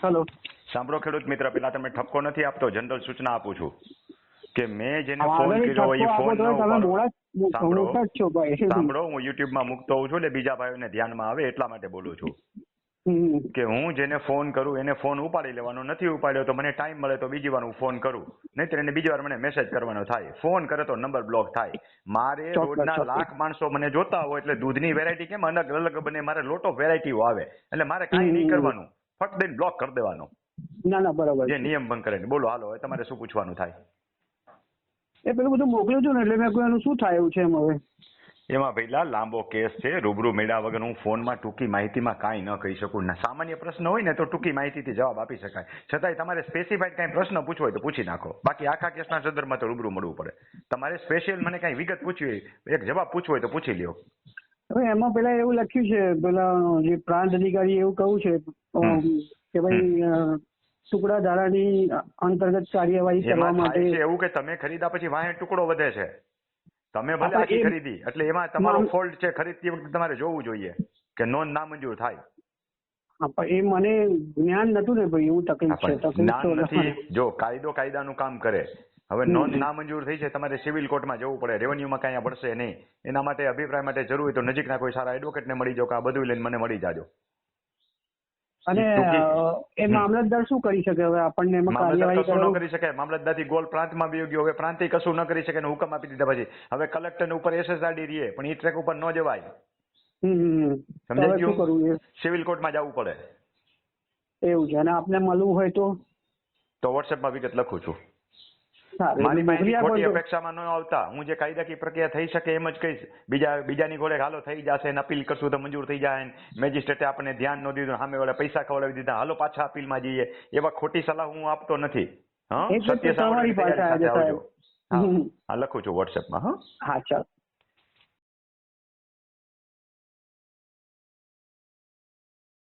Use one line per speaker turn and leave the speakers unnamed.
Hello.
સાંભળો ખેડૂત મિત્ર, પેલા તમે ઠપકો નથી આપતો, જનરલ સૂચના આપું છું કે મેં જેને
વાંધો
ફોન
નહીં,
કર્યો એ
ઠપકો
ફોન
આપો
ન
તો તમે
ઉપાડો.
મોડા જ છો ભાઈ.
સાંભળો, હું યુટ્યુબમાં મૂકતો હોઉં છું એટલે બીજા ભાઈઓને ધ્યાનમાં આવે એટલા માટે બોલું છું કે હું જેને ફોન કરું એને ફોન ઉપાડી લેવાનો, નથી ઉપાડ્યો તો મને ટાઈમ મળે તો બીજી વાર હું ફોન કરું, નહીંતર એને બીજી વાર મને મેસેજ કરવાનો થાય. ફોન કરે તો નંબર બ્લોક થાય. મારે રોજના લાખ માણસો મને જોતા હોય એટલે દૂધની વેરાયટી કેમ અલગ અલગ બને, મારે લોટ ઓફ વેરાયટીઓ આવે એટલે મારે કાંઈ નહીં કરવાનું, ફટ દઈને બ્લોક કરી દેવાનો.
ના ના બરાબર
જે નિયમ ભંગ કરે. બોલો, હાલો હવે તમારે શું પૂછવાનું થાય?
એ પેલું બધું મોકલ્યું હતું ને એટલે મેં કહ્યું એનું શું થાય એવું છે એમ હવે.
એમાં પહેલા લાંબો કેસ છે, રૂબરૂ મળ્યા વગર હું ફોનમાં ટૂંકી માહિતીમાં કાંઈ ન કહી શકું. સામાન્ય પ્રશ્ન હોય ને તો ટૂંકી માહિતીથી જવાબ આપી શકાય, છતાંય તમારે સ્પેસિફાઈડ કાંઈ પ્રશ્ન પૂછવો હોય તો પૂછી નાખો. બાકી આખા કેસના સંદર્ભમાં તો રૂબરૂ મળવું પડે. તમારે સ્પેશિયલ મને કાંઈ વિગત પૂછવી હોય, એક જવાબ પૂછવો હોય તો પૂછી લ્યો.
હવે એમાં પેલા એવું લખ્યું છે, પેલા જે પ્રાંત અધિકારી એવું કહ્યું છે કે ભાઈ ટુકડા ધારાની અંતર્ગત કાર્યવાહી કરવા માટે
એવું કે તમે ખરીદા પછી વાહે ટુકડો વધે છે, તમે ભલે આખી ખરીદી, એટલે એમાં તમારો ફોલ્ટ છે. ખરીદતી વખતે તમારે જોવું જોઈએ કે નોંધ નામંજૂર થાય.
એ મને જ્ઞાન નતું ને ભાઈ, એવું તકલીફ છે.
જ્ઞાન નથી. જો કાયદો કાયદાનું કામ કરે. હવે નોંધ નામંજૂર થઈ છે, તમારે સિવિલ કોર્ટમાં જવું પડે, રેવન્યુમાં કાંઈ પડશે નહીં. એના માટે અભિપ્રાય માટે જરૂર હોય તો નજીકના કોઈ સારા એડવોકેટને મળી જાઓ કે આ બધું લઈને મને મળી જાજો.
અને એ મામલતદાર શું કરી શકે હવે આપણને એમાં કાર્યવાહી
કશું ન કરી શકે. મામલતદારથી ગોલ પ્રાંતમાં બી ગયો, હવે પ્રાંતે કશું ન કરી શકે, હુકમ આપી દીધા પછી હવે કલેક્ટર ઉપર SSRD રહીએ પણ એ ટ્રેક ઉપર ન જવાય. સમજાઈ ગયું? સિવિલ કોર્ટમાં જવું પડે
એવું છે. અને આપને મળવું હોય તો
વોટ્સએપમાં વિગત લખું છું. મારી પાસે ખોટી અપેક્ષામાં ન આવતા, હું જે કાયદાકીય પ્રક્રિયા થઈ શકે એમ જ કહીશ. બીજાની ઘોડે હાલો થઈ જશે ને અપીલ કરશું તો મંજૂર થઈ જાય, મેજિસ્ટ્રેટે આપણે ધ્યાન ન દીધું, સામે વાળા પૈસા ખવડાવી દીધા, હાલો પાછા અપીલમાં જઈએ, એવા ખોટી સલાહ હું આપતો નથી. સત્ય સાંભળવાની તૈયારી સાથે આવજો. હા, લખું છું વોટ્સએપમાં. હા, ચાલો.